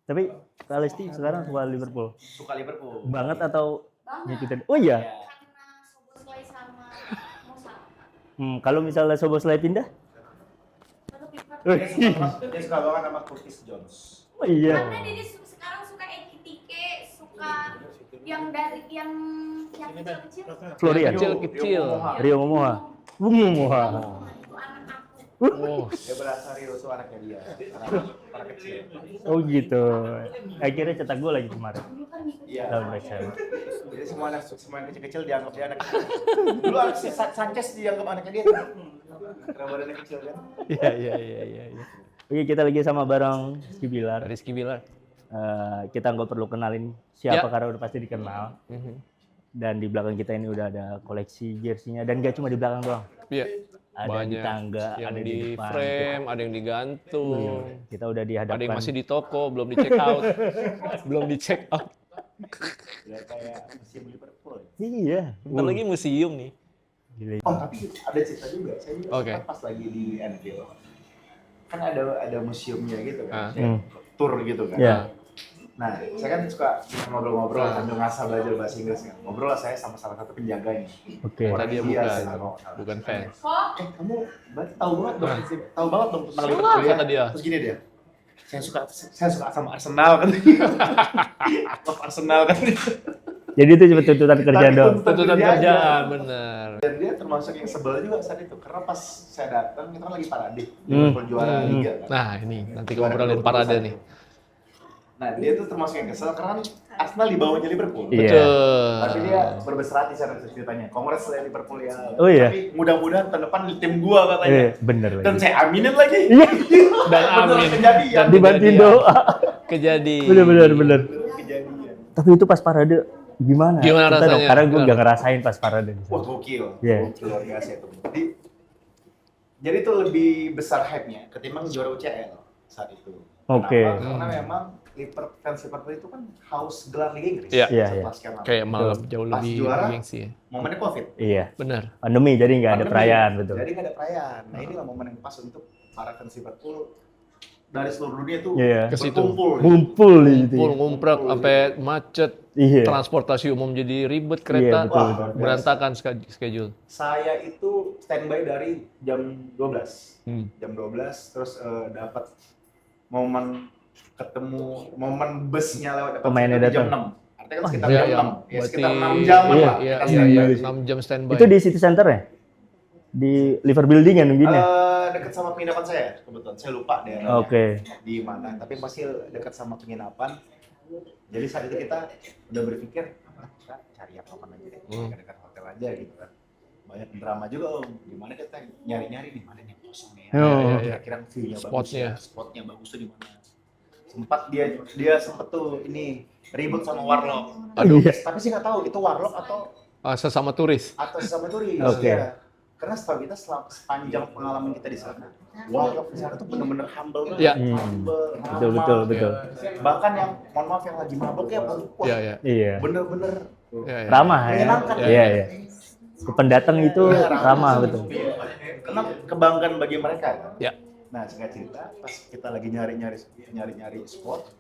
Tapi Kak Lesti sekarang suka Liverpool. Suka Liverpool. Banget atau Banget. ngikutin? Oh iya. Karena Szoboszlai sama Musa. Kalau misalnya Szoboszlai pindah? Tetap Liverpool. Dia suka banget sama Curtis Jones. Oh iya. Karena dia sekarang suka Ekitike, suka yang dari yang kecil-kecil. Florian. Kecil-kecil. Rio Momoa. Momoa. Itu anak aku. Oh, Dia berasa Rio itu anaknya dia. Anak kecil. Oh gitu. Akhirnya cetak gol lagi kemarin. Dulu kan ngikutin. Iya. Lawan West Ham. Jadi semua yang kecil-kecil dianggap dia anak kecil. Dulu Alexis Sanchez dianggap anaknya dia. Karena badannya kecil kan. iya. Oke, kita lagi sama bareng Rizky Bilar. Rizky Bilar. Kita nggak perlu kenalin siapa Ya. karena udah pasti dikenal. Dan di belakang kita ini udah ada koleksi jersey-nya dan gak cuma di belakang doang. Iya. Ada Banyak. di tangga, Yang ada di depan. frame, ada yang digantung. Kita udah dihadapkan. Ada yang masih di toko, belum di check out. belum di check out. Udah kayak museum Liverpool. Iya. Bentar lagi museum nih. Gila. Oh tapi ada cerita juga. Saya juga Oke. kan pas lagi di Anfield. Kan ada museumnya gitu kan. Ah. Kayak tour gitu kan. Iya. Nah, saya kan suka ngobrol-ngobrol sambil ngasah belajar bahasa Inggris kan. Ngobrol lah saya sama salah satu penjaganya. Oke. Orang Tadi India, bukan, saya kalau nggak salah. bukan fans. Kok Kamu berarti tahu banget dong, tahu banget dong tentang Salah, Liverpool ya. kata dia. Terus gini dia, saya suka sama Arsenal kan. Love Arsenal kan. Jadi itu cuma tuntutan kerja Tapi doang. Tuntutan dia kerjaan, aja. bener. Dan dia termasuk yang sebel juga saat itu, karena pas saya datang kita kan lagi parade, Liverpool juara Liga kan. Nah, ini nanti ngobrolin parade nih. Nah, dia tuh termasuk yang kesel karena Arsenal di bawahnya Liverpool. Iya. Betul. Tapi dia berbesar hati sana ceritanya. Kongres ya Liverpool ya. Oh iya. Tapi mudah-mudahan tahun depan di tim gua katanya. Iya, bener Dan lagi. saya aminin lagi. Iya. Dan Bener amin. kejadian. Dan Dibantuin kejadian. doa. Kejadian. Bener. Kejadian. Tapi itu pas parade gimana? Gimana Kita rasanya? dong, karena gue Gimana? gak ngerasain pas parade. Wah gokil. Iya. Gokil luar biasa itu. Jadi itu lebih besar hype-nya ketimbang juara UCL saat itu. Oke. Kenapa? Karena memang fans Liverpool itu kan haus gelar Liga Inggris. Iya. Iya. Setelah sekian lama. Kayak malah jauh Pas lebih juara, gengsi ya. Momennya Covid. Iya. Benar. Pandemi jadi nggak ada Pandemi. perayaan betul. Jadi nggak ada perayaan. Nah inilah momen yang pas untuk para fans Liverpool dari seluruh dunia tuh Iya. Ke situ. berkumpul. Ngumpul gitu. Ngumpul, ngumprak, sampai macet. Iya. Transportasi umum jadi ribet, Iya, kereta betul, Wah, betul. berantakan schedule. Saya itu standby dari jam 12. Jam 12 terus dapat momen ketemu momen busnya lewat depan Pemainnya situ di jam datang. 6. Artinya kan sekitar Iya, jam iya. 6. Ya Berarti- sekitar 6 jam Iya, lah. Iya, kita iya, standby. iya. 6 jam standby. Itu di City Center ya? Di Liver Building kan mungkin ya? Dekat sama penginapan saya kebetulan. Saya lupa daerahnya. Oke. Di mana, tapi pasti dekat sama penginapan. Jadi saat itu kita udah berpikir kita cari yang aman aja deh, dekat hotel aja gitu kan. Banyak drama juga om, gimana kita nyari-nyari di mana yang kosong nih. Oh. Iya, iya. Kira-kira view-nya bagus Spotnya. ya, spotnya bagus tuh di mana. Sempat dia sempet tuh ini ribut sama Warlock. Aduh. Iya. Tapi sih nggak tahu itu Warlock atau Sesama turis. sesama turis. Oke. Iya. Karena setahu kita sepanjang pengalaman kita di sana, Warlock di sana tuh bener-bener humble banget. Iya. Humble, Betul, ramah. betul. Bahkan yang mohon maaf yang lagi mabuk ya, wah, Iya, iya. Iya. bener-bener Iya, iya. Ramah ya. menyenangkan. Iya, iya. Pendatang itu Iya, ramah betul. Iya. Karena kebanggaan bagi mereka kan. Ya. Nah, singkat cerita, pas kita lagi nyari-nyari spot,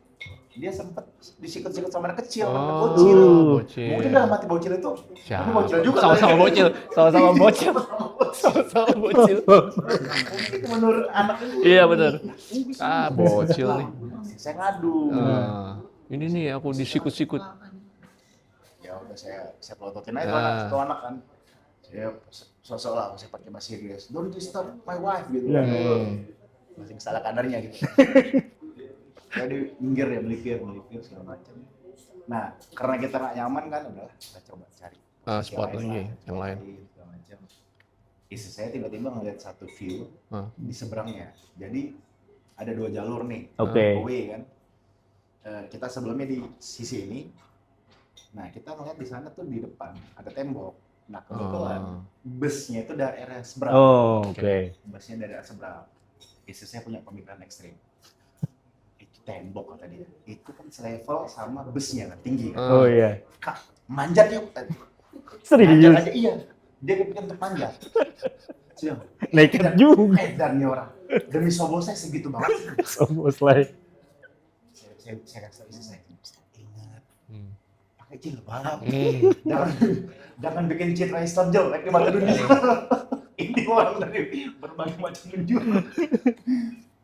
dia sempet disikut-sikut sama anak kecil, anak bocil. bocil. Mungkin dalam hati bocil itu, Siapa? tapi bocil juga. Sama-sama kan? bocil. Sama-sama bocil. Sama-sama bocil. Mungkin itu menurut anak itu. Iya, benar. Bocil nih. Saya ngadu. Ini nih aku disikut-sikut. Ya udah saya pelototin aja Nah. tuh anak kan. Saya sosok lah, saya pakai bahasa Inggris. Don't disturb my wife gitu. Masih salah kadarnya gitu. Jadi minggir ya, melipir segala macam. Nah, karena kita nggak nyaman kan, udahlah kita coba cari posisi Spot lain lagi, lah, yang lain. segala macam. Istri saya tiba-tiba ngeliat satu view di seberangnya. Jadi ada 2 jalur nih, Oke. away kan. Kita sebelumnya di sisi ini. Nah, kita ngeliat di sana tuh di depan ada tembok. Nah, kebetulan busnya itu daerah seberang. Oh, oke. Busnya daerah seberang. Istri saya punya pemikiran ekstrim. Itu tembok kata dia. Itu kan selevel sama busnya kan, tinggi kan. Oh iya. Kak, manjat yuk. Serius. Manjat aja, iya. Dia kepikiran untuk manjat. Siap. Naked juga. Dan nih orang. Demi Szoboszlai segitu banget. Szoboszlai. Saya saya kasih tahu istri saya, ingat Hmm. pakai jilbab. Hmm. Jangan bikin citra Islam jelek di mata dunia. Ini orang dari berbagai macam penjuru.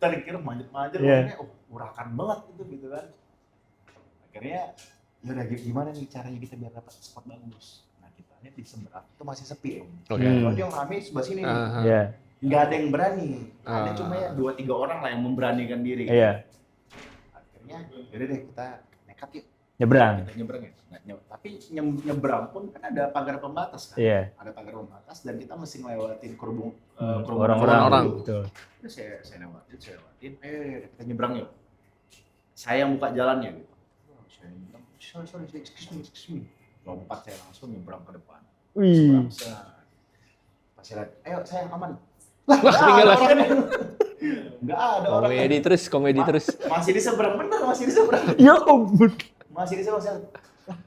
Tadi kira manjat-manjat, Iya. orangnya urakan banget gitu kan. Akhirnya yaudah gimana nih caranya kita biar dapat spot bagus. Nah kita lihat di seberang itu masih sepi om. Oke. Kalau yang rame sebelah sini nih. Aha. Iya. Nggak ada yang berani. Ada Ah. cuma ya 2-3 orang lah yang memberanikan diri. Iya. Akhirnya yaudah deh kita nekat yuk. Nyebrang. Kita nyebrang ya. Tapi nyebrang pun kan ada pagar pembatas kan. Iya. Ada pagar pembatas dan kita mesti ngelewatin kerumunan Orang-orang. dulu. Betul. Terus saya lewatin, kita nyebrang yuk. Saya yang buka jalannya gitu. Saya nyebrang, sorry, excuse me. Lompat saya langsung nyebrang ke depan. Wih. Nyebrang, pas saya lihat, ayo saya aman. Wah, tinggal lagi. Enggak ada orang. Komedi terus. Masih di seberang, bener masih di seberang. Ya ampun. Masih di seberang. Lah,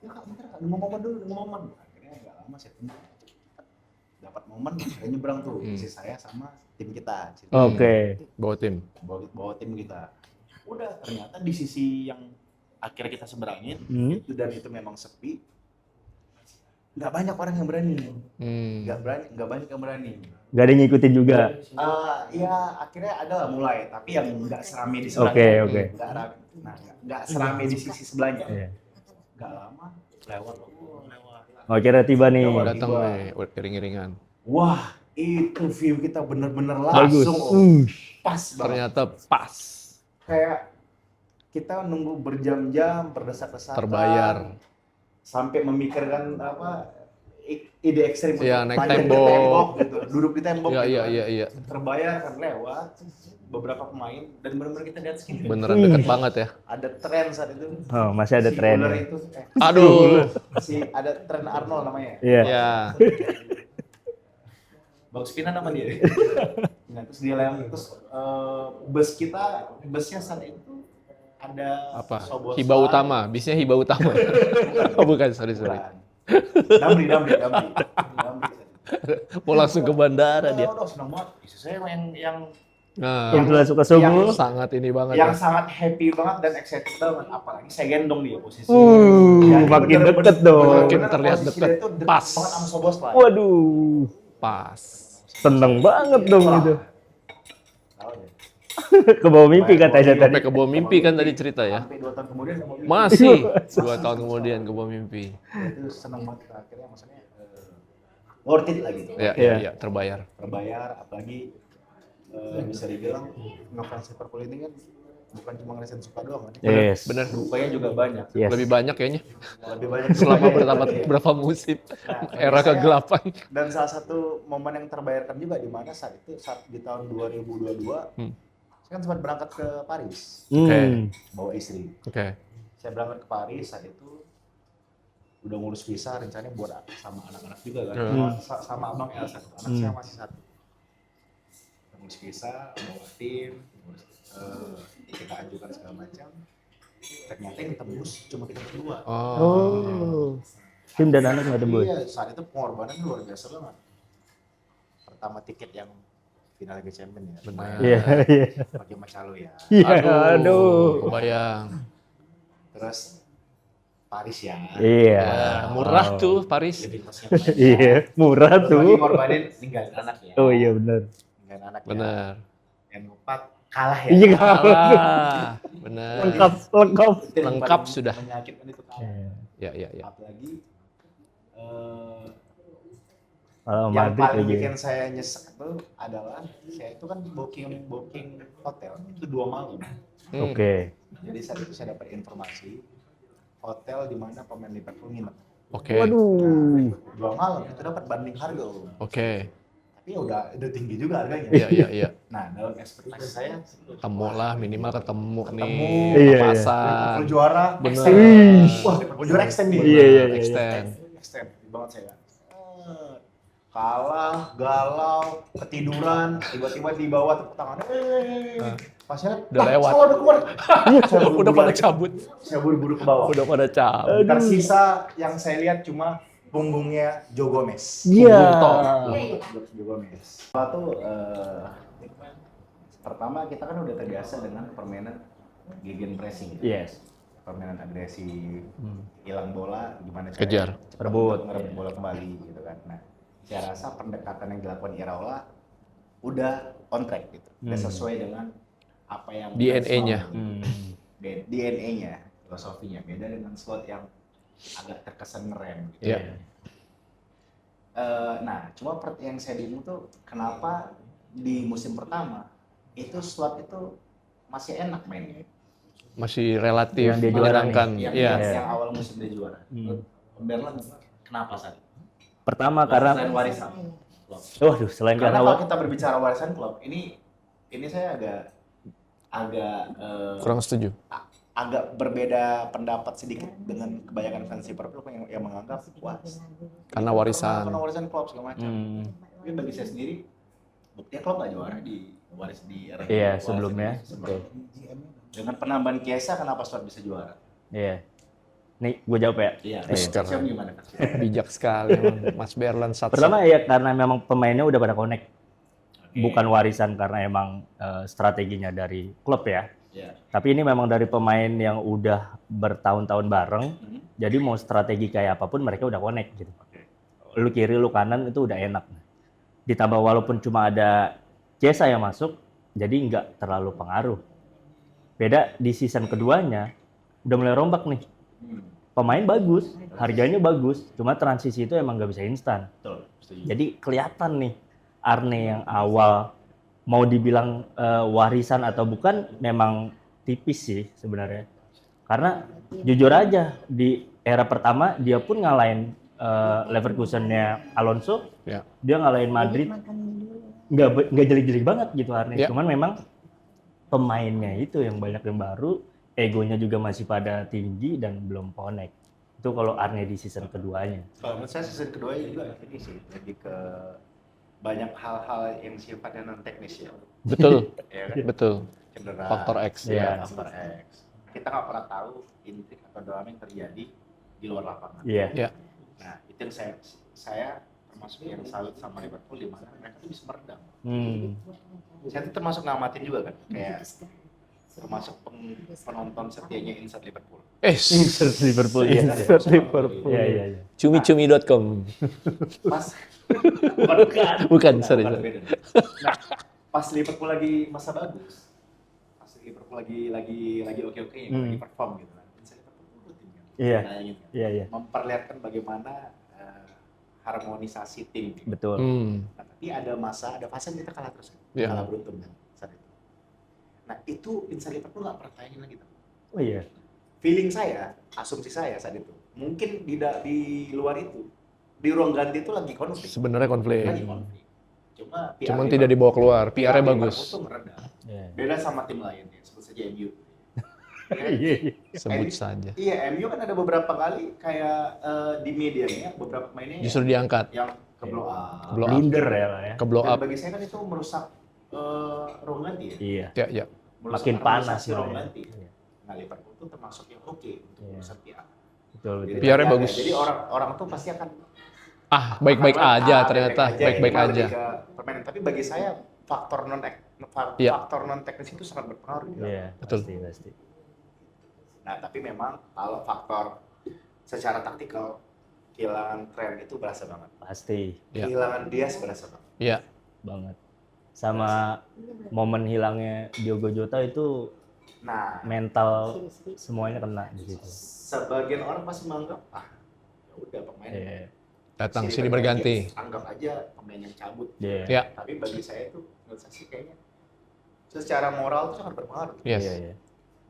ya kak, bentar kak, nunggu momen dulu, nunggu momen. Akhirnya nggak lama saya tunggu. Dapat momen, saya nyebrang tuh. Isi saya sama tim kita. Oke. Bawa tim. Bawa tim kita. Udah, ternyata di sisi yang akhirnya kita seberangin, itu dan itu memang sepi. Nggak banyak orang yang berani. Hmm. Nggak banyak yang berani. Gak ada yang ngikutin juga. Ya akhirnya ada lah mulai, tapi yang nggak serame di Oke, sebelahnya. oke. Nggak serame di sisi sebelahnya. Iya. Nggak lama lewat. Oh, kira tiba nih. Datang nih, iring-iringan. Wah, itu view kita bener-bener Bagus. langsung. Om. Pas banget. Ternyata pas. Kayak kita nunggu berjam-jam, berdesak-desakan. Terbayar. Sampai memikirkan ide ekstrim Iya, untuk naik manjat ke tembok. gitu. Duduk di tembok Iya, gitu. iya. Terbayar kan lewat beberapa pemain dan benar-benar kita lihat segini. Beneran deket banget ya. Ada tren saat itu. Oh, masih ada Si tren. Uller itu, Aduh. ada tren Arnold namanya. Iya. Ya. Bang Spina nama dia. Nah, terus dia terus busnya saat itu ada Apa? Soboslai. Hiba utama. Bisnya hiba utama. Oh, bukan, sorry. Bukan. Damri. Mau langsung ke bandara dia. Udah senang banget. Istri saya yang Nah, Yang telah suka subuh. sangat ini banget yang ya. sangat happy banget dan excited banget. Apalagi saya gendong dia posisi. Makin deket dong. Makin terlihat deket. Pas. Banget sama Soboslai. Waduh. Pas. Seneng banget dong itu. Tahu deh. Ke bawah mimpi katanya tadi. Sampai ke bawah mimpi kan tadi cerita ya. Sampai 2 tahun kemudian sama mimpi. Masih 2 tahun kemudian ke bawah mimpi. Itu seneng banget akhirnya maksudnya worth it lah gitu. Iya, terbayar. Terbayar apalagi bisa dibilang ngefans Liverpool ini kan bukan cuma ngerasain suka doang kan. Yes. Bener. Dukanya juga banyak. Yes. Lebih banyak kayaknya. Lebih banyak Selama dukanya. berapa musim. Nah, Era kegelapan. Dan salah satu momen yang terbayarkan juga di mana saat di tahun 2022 saya kan sempat berangkat ke Paris bawa istri. Oke. Saya berangkat ke Paris saat itu udah ngurus visa rencananya buat sama anak-anak juga kan. Sama abang Elsa, anak saya masih 1. Ngurus visa, bawa tim, kita ajukan segala macam. Ternyata yang tembus cuma kita berdua. Oh. Tim dan anak nggak tembus. Iya, saat itu pengorbanan luar biasa banget. Pertama tiket yang final Liga Champions ya. Benar. Iya, iya. Pakai Macalo ya. Iya, aduh. Kebayang. Terus Paris ya. Iya. Murah tuh Paris. Identitasnya banyak. Iya, murah Lagi tuh. ngorbanin ninggalin anak ya. Oh iya benar. Ninggalin anak ya. Benar. Yang keempat kalah ya. Iya, Kalah. Benar. lengkap. Itu yang Lengkap paling sudah. Menyakitkan itu kalah. Ya. Apalagi Kalau yang Madrid paling lagi. bikin saya nyesek itu adalah saya itu kan booking hotel itu 2 malam. Oke. Jadi saat itu saya dapat informasi hotel di mana pemain Liverpool nginep. Oke. Waduh. 2 malam itu dapat banding harga. Oke. Tapi ya udah tinggi juga harganya. Iya. Nah, dalam ekspektasi saya Ketemu lah, minimal ketemu nih. Iya, iya. Pasar. Liverpool juara, Bener. extend. Wah, Liverpool juara extend nih. Iya. Extend. Extend banget saya. Kalah, galau, ketiduran, tiba-tiba di bawah tepuk tangan. Pasnya Udah lewat. Udah keluar. Saya Udah pada cabut. Saya buru-buru ke bawah. Udah pada cabut. Tersisa yang saya lihat cuma punggungnya Joe Gomez. Iya. Joe Gomez. Lalu pertama kita kan udah terbiasa dengan permainan gegen pressing. Yes. Permainan agresif, hilang bola, gimana Kejar. cepat Rebut. untuk ngerebut bola kembali gitu kan. Nah, saya rasa pendekatan yang dilakukan Iraola udah on track gitu, udah sesuai dengan apa yang DNA-nya. DNA-nya, filosofinya beda dengan slot yang agak terkesan ngerem gitu. Iya. Nah, cuma yang saya bingung tuh kenapa di musim pertama itu slot itu masih enak mainnya. Masih relatif Yang dia juara menyenangkan. Yang, Iya. yang awal musim dia juara. Berlin kenapa saat itu? Pertama karena Selain warisan klub. waduh selain Karena karena kalau kita berbicara warisan klub, ini saya agak Kurang setuju. agak berbeda pendapat sedikit dengan kebanyakan fans Liverpool yang menganggap wah Karena warisan. karena warisan klub segala macam. Tapi bagi saya sendiri, buktinya klub nggak juara di waris di era Iya, warisan sebelumnya. ini. Sebelum. Dengan penambahan Chiesa kenapa Slot bisa juara? iya. Nih gue jawab ya. Iya. Oscar. Siapa gimana? Bijak sekali emang Mas Berlan Satsa. Pertama ya karena memang pemainnya udah pada connect. Bukan warisan karena emang strateginya dari klub ya. Iya. Tapi ini memang dari pemain yang udah bertahun-tahun bareng. Jadi mau strategi kayak apapun mereka udah connect gitu. Lu kiri, lu kanan itu udah enak. Ditambah walaupun cuma ada Chiesa yang masuk, jadi nggak terlalu pengaruh. Beda di season keduanya, udah mulai rombak nih. Pemain bagus, harganya bagus, cuma transisi itu emang nggak bisa instan. Betul. Setuju. Jadi kelihatan nih, Arne yang awal mau dibilang warisan atau bukan, memang tipis sih sebenarnya. Karena jujur aja, di era pertama dia pun ngalahin Leverkusen-nya Alonso, Ya. dia ngalahin Madrid, nggak jeli-jeli banget gitu Arne. Ya. Cuman memang pemainnya itu yang banyak yang baru, egonya juga masih pada tinggi dan belum connect. Itu kalau Arne di season keduanya. Kalau menurut saya season kedua juga ini sih lebih ke banyak hal-hal yang sifatnya non teknis ya. Betul. Ya kan? Betul. Cedera. Faktor X. Iya. Faktor X. Kita nggak pernah tahu intrik atau drama yang terjadi di luar lapangan. Iya. Ya. Nah, itu yang saya termasuk yang salut sama Liverpool di mana mereka tuh bisa meredam. Saya tuh termasuk ngamatin juga kan, kayak termasuk penonton setianya Inside Liverpool. Insert Liverpool ya. Insert Liverpool. Iya, iya, iya. Cumi-cumi.com. Pas bukan. Bukan, Nah, sorry. bukan, beda. Nah, pas Liverpool lagi masa bagus, pas Liverpool lagi oke-oke ya, lagi perform gitu kan. Inside Liverpool rutin kan. Iya. Nayangin kan. Iya, iya. Memperlihatkan bagaimana harmonisasi tim. Gitu. Betul. Nah, tapi ada fase yang kita kalah terus, Iya. kalah beruntun kan saat itu. Nah itu Inside Liverpool nggak pernah tayangin lagi tuh. Oh iya. Feeling saya, asumsi saya saat itu, mungkin di luar itu, di ruang ganti itu lagi konflik. Sebenarnya konflik. Lagi konflik. Cuman tidak dibawa keluar. PR-nya bagus. Itu meredam. Iya. Beda sama tim lain ya, sebut saja MU. Ya, Iya, iya. Sebut saja. Iya, MU kan ada beberapa kali kayak di medianya beberapa pemainnya Justru diangkat. yang ke blow up. Blow up. Blunder ya lah ya. Ke blow Dan up. bagi saya kan itu merusak ruang ganti ya. Iya. Ya, ya. Merusak Makin panas harmonisasi ruang malah ya. ganti. Nah, Liverpool tuh termasuk yang oke untuk Iya. merusak PR. Betul, betul. Jadi PR-nya ada- bagus. Jadi orang tuh pasti akan Baik-baik akan aja ah, ternyata. Baik-baik Ini mah aja. lebih ke permainan. Tapi bagi saya faktor Iya. non teknis itu sangat berpengaruh. Juga. Iya, Betul. pasti. Nah, tapi memang kalau faktor secara taktikal kehilangan tren itu berasa banget. Pasti Iya. Kehilangan Diaz berasa banget. Iya. banget. Sama momen hilangnya Diogo Jota itu Nah, mental semuanya kena di situ. sebagian orang pasti menganggap ya udah pemain Iya. Datang sini berganti. Anggap aja pemain yang cabut. Iya. Ya. Tapi bagi saya itu menurut saya sih kayaknya secara moral itu sangat berpengaruh. Yes. Iya, iya.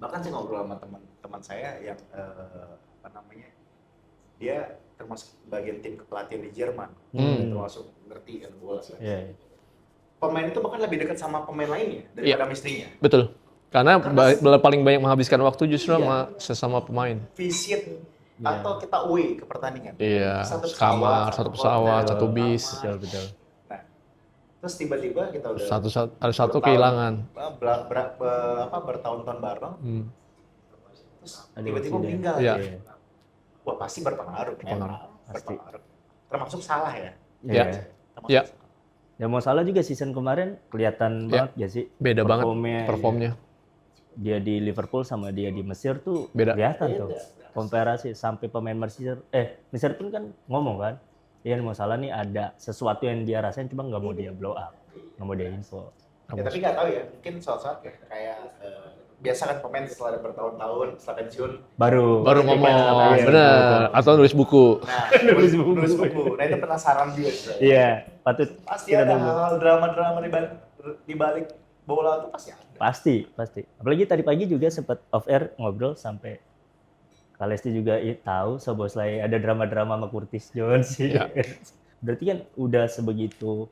Bahkan saya ngobrol sama teman saya yang dia termasuk bagian tim kepelatihan di Jerman, termasuk ngerti kan bola. Iya. Pemain itu bahkan lebih dekat sama pemain lainnya daripada istrinya. Betul. Karena paling banyak menghabiskan waktu justru Iya. sama sesama pemain. Visit atau kita away ke pertandingan. Iya. Satu Kamar, satu pesawat, hotel, satu bis. Betul, betul. Nah, terus tiba-tiba kita udah Ada satu bertahun- kehilangan. bertahun-tahun bareng, terus Ada tiba-tiba insiden. meninggal. Iya. Wah pasti berpengaruh. Pasti. Berpengaruh. Termasuk salah ya. Iya. Termasuk Iya. salah. Ya mau salah juga season kemarin kelihatan Iya. banget ya sih. Beda banget Performnya, performnya. dia di Liverpool sama dia di Mesir tuh Beda. kelihatan tuh. Komparasi sampai pemain Mesir pun kan ngomong kan, ya mau salah nih ada sesuatu yang dia rasain cuma nggak mau dia blow up, nggak mau dia info. Ya tapi nggak tahu ya, mungkin suatu saat kayak biasa kan pemain setelah bertahun-tahun setelah pensiun Baru ngomong, Iya, bener. Atau nulis buku. nah Nulis nulis buku. buku. Nah itu penasaran juga sih. Iya, patut Pasti kita ada tunggu. hal-hal drama-drama di balik bola itu pasti ada. Pasti. Apalagi tadi pagi juga sempat off air ngobrol sampai Kalesti juga tahu Szoboszlai ada drama-drama sama Curtis Jones sih. Ya. Berarti kan udah sebegitu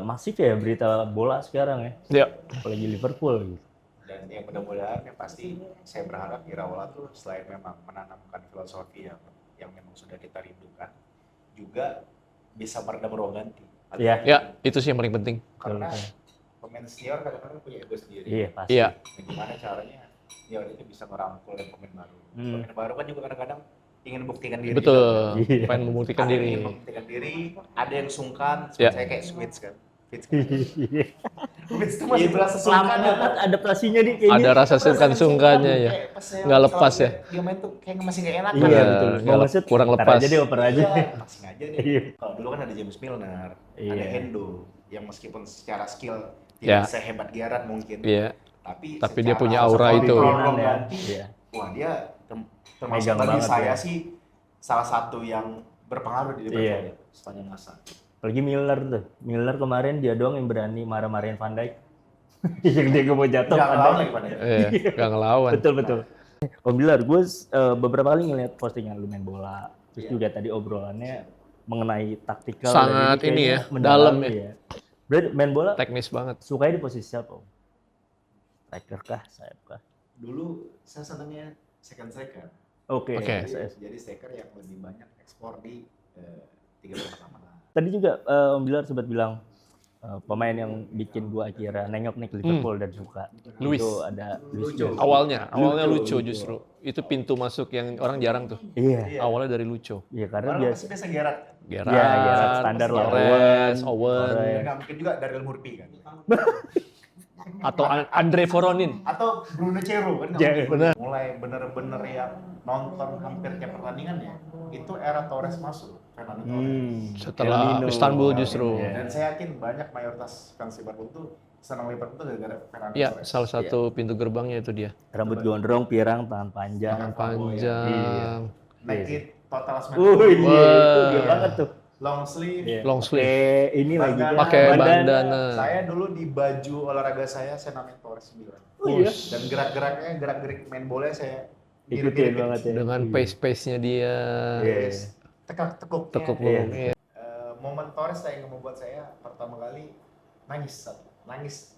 masif ya berita bola sekarang ya. Ya. Apalagi Liverpool gitu. Dan yang mudah-mudahan yang pasti saya berharap Iraola tuh selain memang menanamkan filosofi yang memang sudah kita rindukan, juga bisa meredam ruang ganti. Iya. Ya, itu sih yang paling penting. Karena pemain senior kadang-kadang punya ego sendiri. Iya, pasti. Iya. Nah, gimana caranya senior itu bisa merangkul pemain baru. Hmm. Pemain baru kan juga kadang-kadang ingin membuktikan diri. Betul. Iya. Pengen membuktikan Ada yang diri. ingin membuktikan diri, ada yang sungkan. Iya. Saya kayak Switch kan. Switch Iya. itu masih berasa Lama sungkan. banget adaptasinya nih kayaknya. Ada rasa sungkan-sungkannya ya. Nggak lepas ya. Dia main tuh kayak masih nggak enak Iya, Iya, betul. nggak Mau maksud, kurang ntar lepas. aja deh, oper aja. Masih aja deh. Iya. Kalau dulu kan ada James Milner, Iya. ada Endo, yang meskipun secara skill Ya. tidak sehebat Gerrard mungkin, Iya. tapi dia secara punya aura sepak itu. bola ruang Iya. ganti, Iya. wah dia termasuk Megang bagi banget saya ya. sih salah satu yang berpengaruh di Liverpool Iya. ya, sepanjang masa. Apalagi Milner tuh. Milner kemarin dia doang yang berani marah-marahin Van Dijk. Yang dia gak mau jatuh. Nggak Van ngelawan Dijk. lagi pada ya. Iya, nggak ngelawan. Betul. Om Bilar, gue beberapa kali ngeliat postingan lu main bola. Terus juga tadi obrolannya mengenai taktikal. Sangat dan ini kayaknya ya, mendalam dalam ya. Berarti main bola Teknis banget. sukanya di posisi apa, Om? Striker kah? Sayap kah? Dulu saya senangnya second striker. Oke. Oke. Jadi striker yang lebih banyak ekspor di 3 pertama. Tadi juga Om Bilar sempat bilang pemain yang bikin gua akhirnya nengok nih ke Liverpool dan suka. Luis. Itu ada Luis Jones. Awalnya lucu justru. Itu pintu masuk yang orang jarang tuh. Iya. Awalnya dari lucu. Iya karena Karena biasa. biasa Gerrard. Gerrard, Iya, Gerrard standar lah. Torres, Owen, Torres. Dan nggak mungkin juga Daryl Murphy kan. atau Andre Voronin. Atau Bruno Cero kan. Iya, benar. Mulai bener-bener yang nonton hampir tiap pertandingan ya. Itu era Torres masuk. Fernando Torres. Setelah El Nino. Istanbul justru. Iya. Dan saya yakin banyak mayoritas fans Liverpool tuh senang Liverpool tuh gara-gara Fernando Ya, Torres. salah satu pintu gerbangnya itu dia. Rambut gondrong, pirang, tangan panjang. Tangan panjang, Naked total smash. Iya, itu Wah. dia banget tuh. Long sleeve. Iya. long sleeve. Pakai ini lagi kan. Pakai bandana. Saya dulu di baju olahraga saya namain Torres 9. Oh iya. Dan gerak-geraknya, gerak-gerik main bola saya Ikutin mirip-miripin. banget ya. Dengan pace-pace-nya dia. Iya. Tekuk-tekuknya. Tekuk Iya. punggungnya. Momen Torres yang membuat saya pertama kali nangis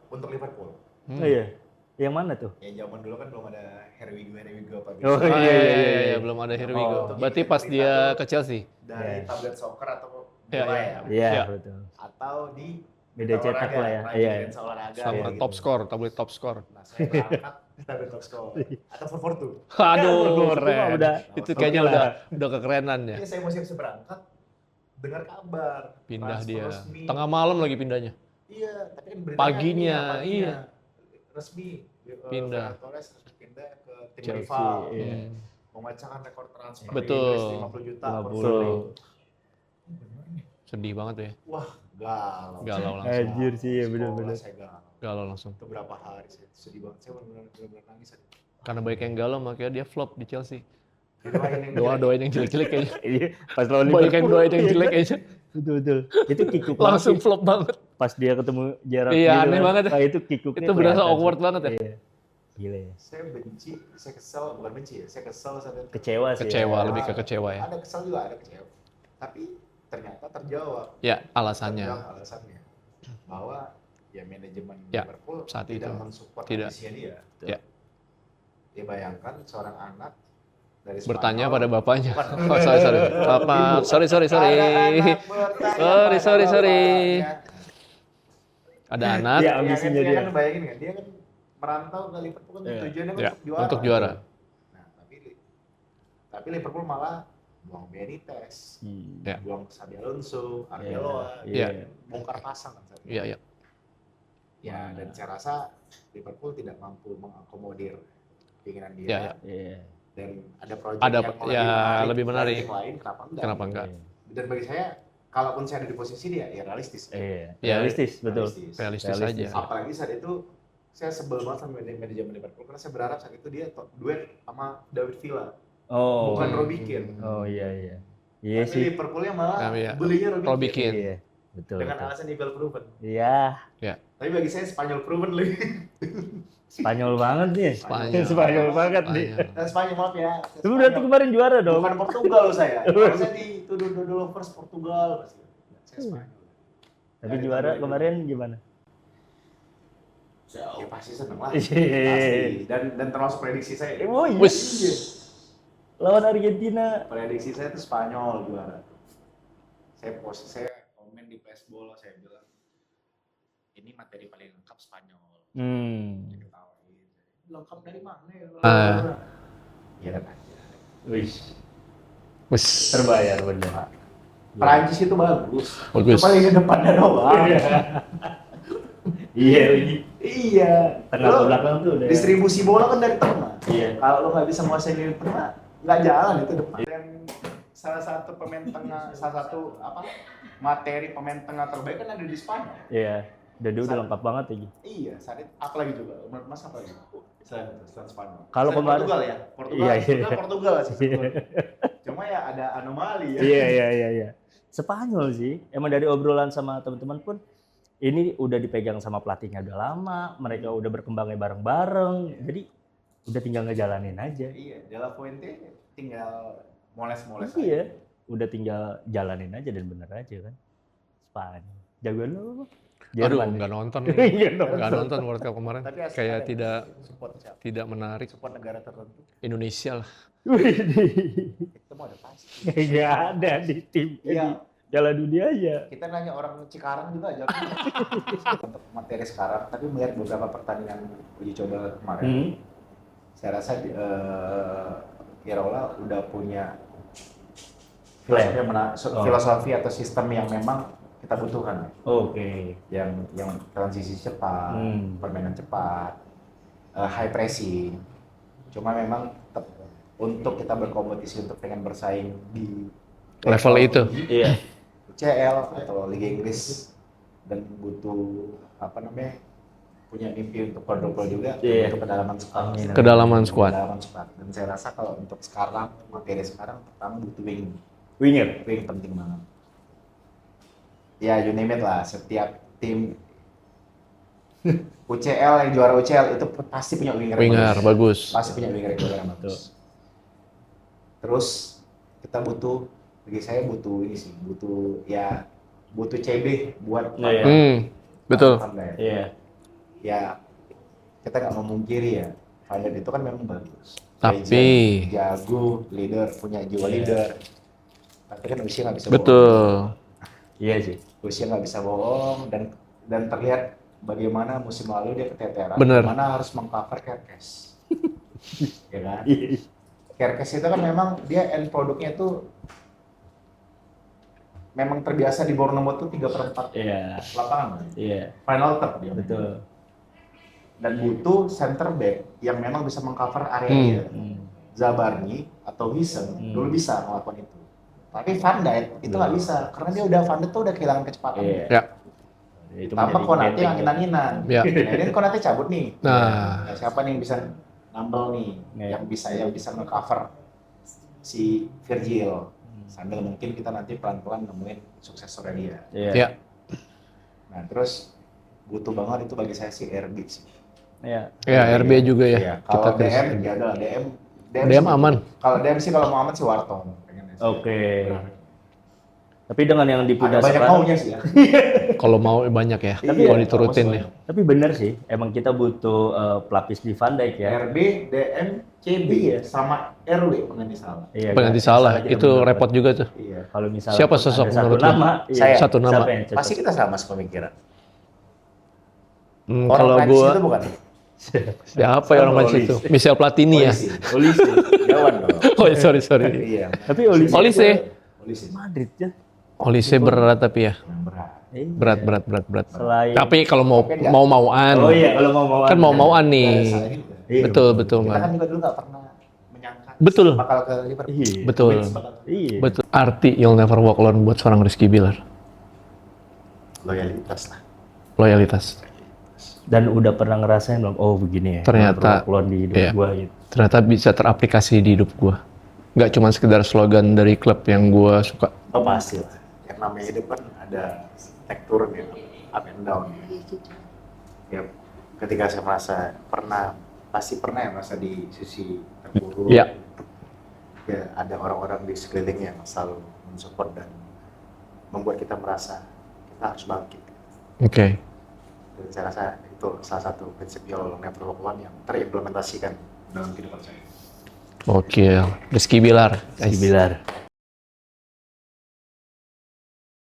untuk Liverpool. Oh iya. Yang mana tuh? Ya zaman dulu kan belum ada Harry Wigo apa gitu. Oh, Ah, iya. belum ada Here We Go. Oh, Berarti pas dia ke Chelsea. Dari Iya. tablet soccer atau Iya, bola iya. ya. Iya, Iya. betul. Atau di Beda berita cetak olahraga, lah ya. rajin Iya. lensa olahraga Sama gitu. top score, tablet top score. Nah, saya berangkat tablet top score atau 442. Aduh, Itu mah keren. udah Itu oke kayaknya lah. udah kekerenan ya. Jadi saya mau siap berangkat, dengar kabar Pindah transfer dia. resmi. Tengah malam lagi pindahnya. Iya, tapi kan beritanya Paginya, iya. Resmi. Pindah. Fernando Torres harus pindah ke tim Chelsea, rival. iya. Hmm. Memecahkan rekor transfer. Betul. Inggris 50 juta per 50. bulan. Sedih banget ya. Wah, galau. Galau langsung. Anjir sih ya Sekolah bener-bener. Saya galau. Galau langsung. Itu berapa hari saya sedih banget. Saya benar-benar nangis. Karena banyak yang galau makanya dia flop di Chelsea. Doain yang Doain yang jelek-jelek kayaknya. Iya, pas lawan Banyak yang Liverpool. doain yang Iya, jelek kayaknya. Betul. Itu kikuk Langsung banget sih. flop banget. Pas dia ketemu Gerrard Iya, gitu aneh kan. banget ya. Wah, itu kikuknya Itu berasa kelihatan awkward sih. banget ya. Iya. Gila ya. Saya benci, saya kesel, bukan benci ya. Saya kesel sampai Kecewa sih. Kecewa, ya. lebih ke kecewa ya. Ada kesel juga, ada kecewa. Tapi ternyata terjawab. Ya, alasannya. Terjawab alasannya. Bahwa ya manajemen Ya, Liverpool saat tidak itu. mensupport Tidak. ambisinya dia. Ya. Dia bayangkan seorang anak dari Bertanya Spanyol, pada bapaknya. bukan. Oh, sorry. Bapak, sorry. Ada anak bertanya Sorry. pada bapaknya. Ada anak. Iya, ambisinya dia. Kan bayangin kan, dia kan merantau ke Liverpool kan Iya. tujuannya Ya, untuk juara. untuk juara. Nah, tapi Liverpool malah buang Benitez, Iya. Ya. buang Xabi Alonso, Arbeloa, Iya. Iya. bongkar pasang kan. Iya. Ya, dan saya rasa Liverpool tidak mampu mengakomodir keinginan dia. Ya, ya. Iya. Dan ada proyek Ada, yang ya, lebih menarik. dari tim lain, kenapa enggak? Kenapa enggak? Dan bagi saya, kalaupun saya ada di posisi dia, ya realistis. Iya. Ya, Realistis, betul. Realistis Realistis. aja. Apalagi saat itu saya sebel banget sama manajemen Liverpool karena saya berharap saat itu dia duet sama David Villa, Oh. bukan Robbie Keane. Oh iya. Iya Tapi sih. Liverpoolnya malah Iya. belinya Robbie Robbie Keane Keane. Iya. Betul. dengan betul. alasan Evil proven. Iya. Tapi bagi saya Spanyol proven lagi. Spanyol banget nih. Spanyol. Spanyol banget nih. Spanyol. Spanyol maaf ya. Tapi berarti kemarin juara dong. Bukan Portugal loh saya. Kalau saya dituduh first Portugal pasti. Saya Spanyol. Tapi juara kemarin gimana? Ya pasti seneng lah. Iya. Pasti. Dan termasuk prediksi saya. Oh iya. Wis. Lawan Argentina. Prediksi saya itu Spanyol juara. Saya komen di Facebook saya bilang ini materi paling lengkap Spanyol. Saya ketawain. Lengkap dari mana ya? Ya kan aja. Wis. Wis. Terbayar bener. Perancis itu bagus. Bagus. Cuma ini depannya doang. Iya lagi. Iya. Tengah Lo belakang tuh udah. distribusi bola kan dari tengah. Iya. Kalau lo nggak bisa menguasai lini tengah, nggak jalan itu depan. Dan salah satu pemain tengah, materi pemain tengah terbaik kan ada di Spanyol. Iya. Udah lengkap banget lagi. Iya, saat itu apalagi juga. Menurut Mas apa lagi? Selain Spanyol. Kalau Selain kemarin- Portugal ya. Portugal. Iya, iya. Portugal sih sebetulnya. Cuma ya ada anomali ya. Iya. Spanyol sih. Emang dari obrolan sama teman-teman pun ini udah dipegang sama pelatihnya udah lama, mereka udah berkembangnya bareng-bareng. Jadi udah tinggal ngejalanin aja. Iya, De La Fuente tinggal moles-moles Iya. Udah tinggal jalanin aja dan bener aja kan. Spanyol. Jagoan lo apa? Aduh, Jerman. nggak nonton. Nggak nonton. Nggak nonton World Cup kemarin. Tapi asli Kayak ada tidak support siapa? tidak menarik. Support negara tertentu. Indonesia lah. Widih. Itu mau ada pasti. Nggak ada di tim. Iya. Di Piala Dunia aja. Kita nanya orang Cikarang juga aja. Untuk materi sekarang, tapi melihat beberapa pertandingan uji coba kemarin, saya rasa Iraola udah punya filosofi atau sistem yang memang kita butuhkan. Oke. Yang transisi cepat, permainan cepat, high pressing. Cuma memang untuk kita berkompetisi untuk pengen bersaing di Level itu. Iya. UCL atau Liga Inggris dan butuh punya mimpi untuk quadruple juga, Iya. untuk kedalaman squad. Kedalaman squad. Kedalaman squad. Dan saya rasa kalau untuk sekarang, materi sekarang pertama butuh wing Winger. penting banget. Ya, you name it lah, setiap tim UCL yang juara UCL itu pasti punya winger yang Winger bagus. Pasti punya winger yang bagus. Terus kita bagi saya butuh ini sih, butuh CB buat Iya. Betul. Van Dijk. Iya. Ya, kita nggak memungkiri ya, Van Dijk itu kan memang bagus. Tapi- jago, leader, punya jiwa Iya. leader. Tapi kan usia nggak bisa Betul. Iya sih. Usia nggak bisa bohong dan terlihat bagaimana musim lalu dia keteteran. Bener. Bagaimana harus mengcover Kerkes. Ya kan? Iya. Kerkes itu kan memang dia end produknya itu memang terbiasa di Bournemouth tuh 3/4 Iya. lapangan. Iya. Final third dia. Betul. Dan butuh center back yang memang bisa mengcover area dia. Zabarni atau Wissem dulu bisa melakukan itu. Tapi Van Dijk itu nggak bisa karena dia Van Dijk tuh udah kehilangan kecepatan. Iya. Ya. Itu Tambah menjadi Konate benteng yang ya. angin-anginan. Ya. Nah, ini Konate cabut nih. Nah. Nah, siapa nih yang bisa nambel nih Iya. yang bisa nge-cover si Virgil. Sambil mungkin kita nanti pelan-pelan nemuin suksesornya dia. Iya. Ya. Nah, terus butuh banget itu bagi saya si RB sih. Iya. Ya, RB juga ya. Iya, kalau Kita DM terus. ya udah DM DM sih. aman. Kalau DM sih kalau Muhammad sih Warton. pengennya sih. Oke. Tapi dengan yang dipindah Ada banyak sekarang, maunya sih ya. Kalau mau banyak ya. Tapi Kalau ya, diturutin kalau ya. tapi bener sih, emang kita butuh pelapis di Van Dijk ya. RB, DM, CB Iya. sama RW pengganti salah. Iya. Pengganti kan? salah. Kita Itu bener repot dapat. juga tuh. Iya. Kalau misalnya Siapa ada sosok satu menurut lu? nama, iya. Saya. Satu nama. Siapa yang cocok? Pasti kita sama sepemikiran. Kalau Prancis gua itu bukan. siapa ya orang Prancis itu? Michel Platini ya. Olise. Jawan dong. Oh, sorry. Iya. Tapi Olise Olise. Olise. Madrid ya. Olise berat tapi ya. Berat. Berat. Selain Tapi kalau mau-mauan. Oh iya, kalau mau-mauan. Kan mau-mauan nih. Iya, Betul Kita kan man. juga dulu nggak pernah menyangka Betul. bakal ke Liverpool. Iya. Betul. Iya. Betul. Arti You'll Never Walk Alone buat seorang Rizky Bilar. Loyalitas lah. Loyalitas. Dan udah pernah ngerasain belum? Oh begini ya. Ternyata, Klon di hidup iya. gua gitu. Ternyata bisa teraplikasi di hidup gua. Nggak cuma sekedar slogan dari klub yang gua suka. Oh pasti lah. Yang namanya hidup kan ada naik turun ya, up and down. Ya, ketika saya merasa pasti pernah ya merasa di sisi terpuruk. Iya. Ya, ada orang-orang di sekeliling yang selalu mensupport dan membuat kita merasa kita harus bangkit. Oke. Dan saya rasa itu salah satu prinsip You'll Never Walk Alone yang terimplementasikan dalam kehidupan saya. Oke. Rizky Bilar. Si Bilar.